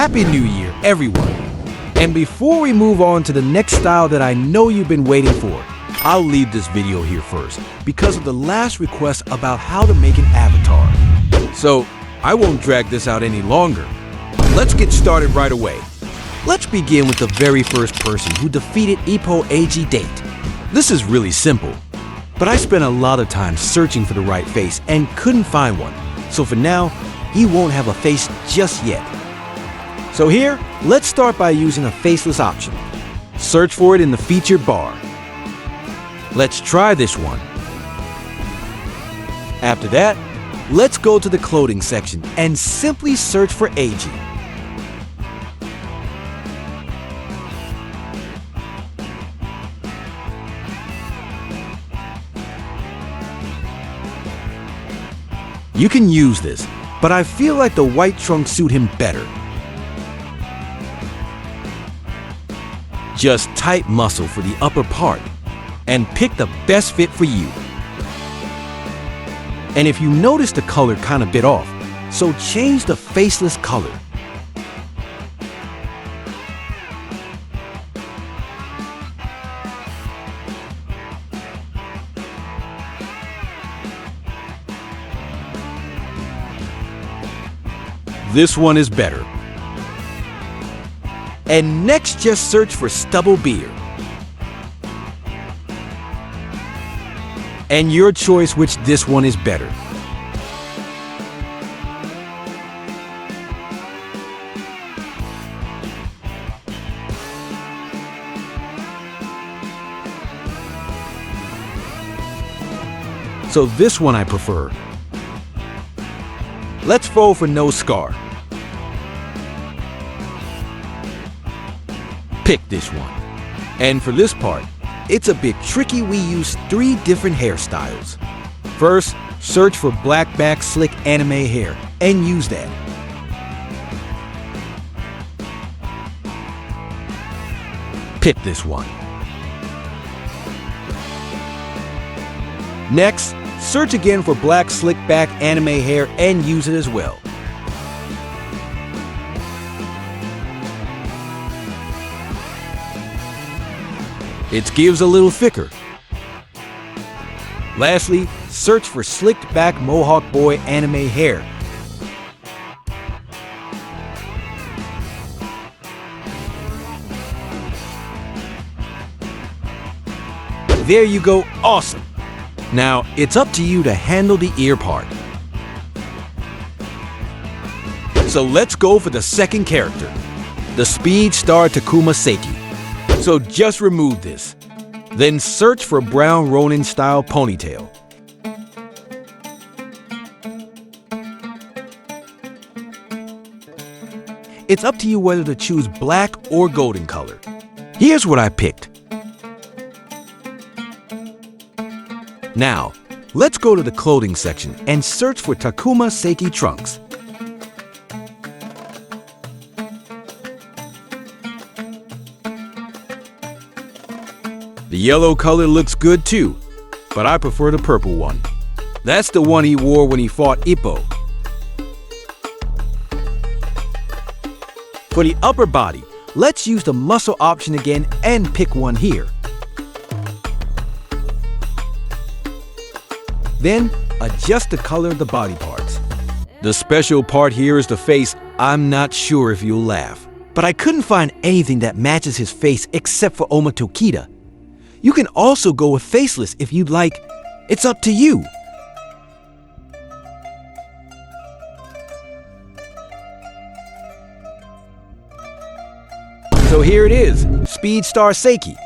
Happy New Year, everyone! And before we move on to the next style that I know you've been waiting for, I'll leave this video here first because of the last request about how to make an avatar. So I won't drag this out any longer. Let's get started right away. Let's begin with the very first person who defeated Ippo Eiji date. This is really simple, but I spent a lot of time searching for the right face and couldn't find one. So for now, he won't have a face just yet. So here, let's start by using a faceless option. Search for it in the featured bar. Let's try this one. After that, let's go to the clothing section and simply search for Eiji. You can use this, but I feel like the white trunks suit him better. Just tight muscle for the upper part and pick the best fit for you. And if you notice the color kind of bit off, so change the faceless color. This one is better. And next, just search for stubble beard. And your choice which this one is better. So this one I prefer. Let's vote for no scar. Pick this one. And for this part, it's a bit tricky. We use 3 different hairstyles. First, search for black back slick anime hair and use that. Pick this one. Next, search again for black slick back anime hair and use it as well. It gives a little thicker. Lastly, search for slicked back mohawk boy anime hair. There you go, awesome! Now, it's up to you to handle the ear part. So let's go for the second character, the speed star Takuma Saeki. So just remove this. Then search for brown Ronin style ponytail. It's up to you whether to choose black or golden color. Here's what I picked. Now, let's go to the clothing section and search for Takuma Saeki trunks. The yellow color looks good too, but I prefer the purple one. That's the one he wore when he fought Ippo. For the upper body, let's use the muscle option again and pick one here. Then, adjust the color of the body parts. The special part here is the face. I'm not sure if you'll laugh, but I couldn't find anything that matches his face except for Omatokita. You can also go with faceless if you'd like. It's up to you. So here it is, Speed Star Saeki.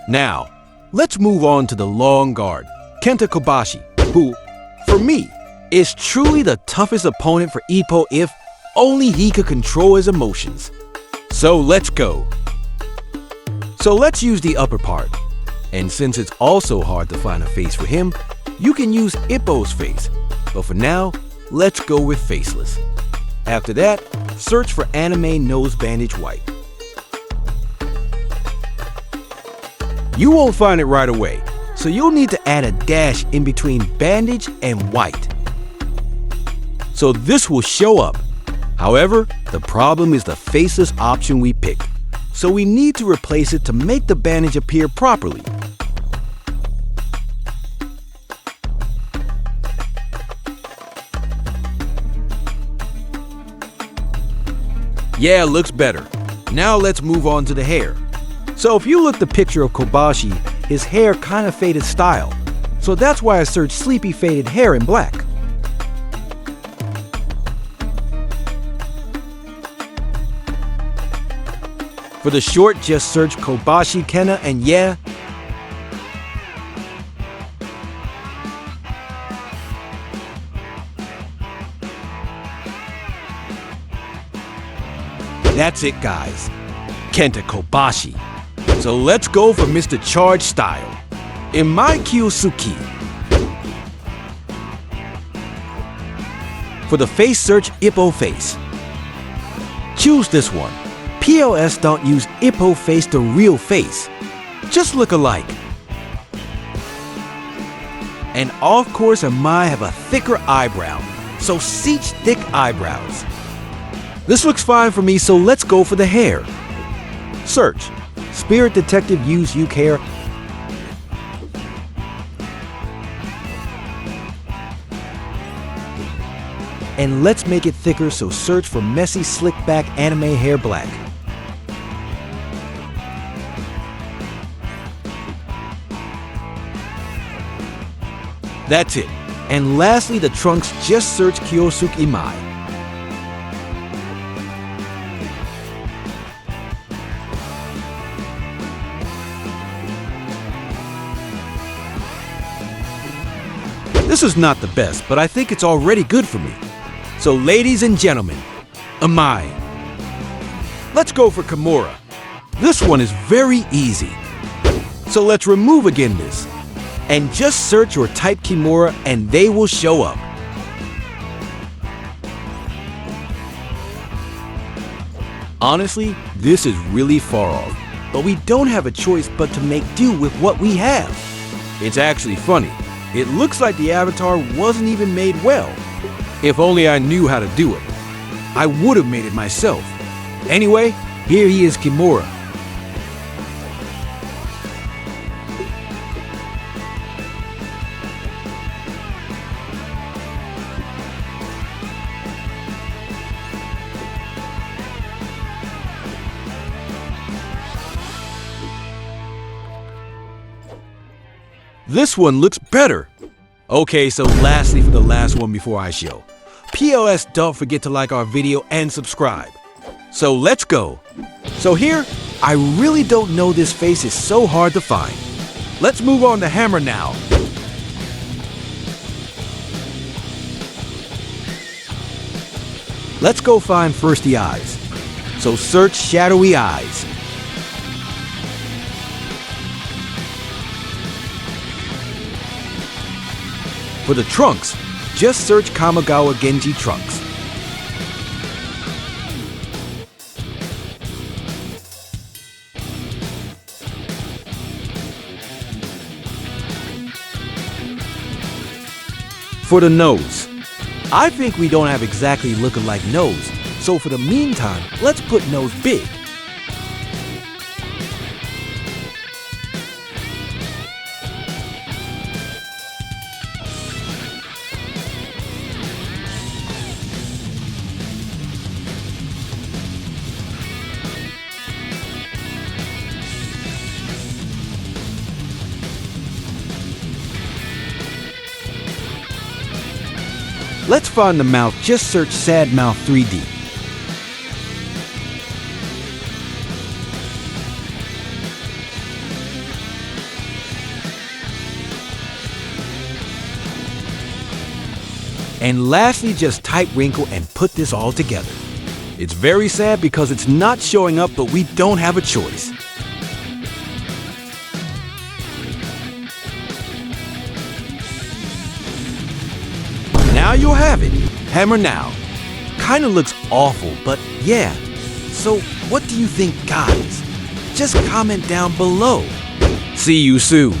Now, let's move on to the long guard, Kenta Kobashi, who, for me, is truly the toughest opponent for Ippo if only he could control his emotions. So let's go. So let's use the upper part. And since it's also hard to find a face for him, you can use Ippo's face. But for now, let's go with faceless. After that, search for anime nose bandage white. You won't find it right away, so you'll need to add a dash in between bandage and white. So this will show up. However, The problem is the faceless option we pick, so we need to replace it to make the bandage appear properly. Yeah, looks better. Now let's move on to the hair. So if you look at the picture of Kobashi, his hair kind of faded style. So that's why I searched sleepy faded hair in black. For the short, just search Kobashi Kenta and yeah, that's it guys, Kenta Kobashi. So let's go for Mr. Charge style, Imai Kyosuke. For the face search Ippo face. Choose this one. POS don't use Ippo face the real face. Just look alike. And of course Imai have a thicker eyebrow, so seach thick eyebrows. This looks fine for me, so let's go for the hair. Search. Spirit Detective use Yuke hair. And let's make it thicker, so search for messy slick back anime hair black. That's it. And lastly, the trunks, just search Kyosuke Imai. This is not the best, but I think it's already good for me. So ladies and gentlemen, Imai. Let's go for Kimura. This one is very easy. So let's remove again this. And just search or type Kimura and they will show up. Honestly, this is really far off, but we don't have a choice but to make do with what we have. It's actually funny. It looks like the avatar wasn't even made well. If only I knew how to do it. I would have made it myself. Anyway, here he is, Kimura. This one looks better. Okay, so lastly for the last one before I show. POS, don't forget to like our video and subscribe. So let's go. So here, I really don't know, this face is so hard to find. Let's move on to Hammer now. Let's go find first the eyes. So search shadowy eyes. For the trunks, just search Kamigawa Genji trunks. For the nose, I think we don't have exactly look-alike nose, so for the meantime, let's put nose big. Let's find the mouth, just search Sad Mouth 3D. And lastly, just type wrinkle and put this all together. It's very sad because it's not showing up, but we don't have a choice. Now you'll have it. Hammer now. Kinda looks awful, but yeah. So what do you think, guys? Just comment down below. See you soon.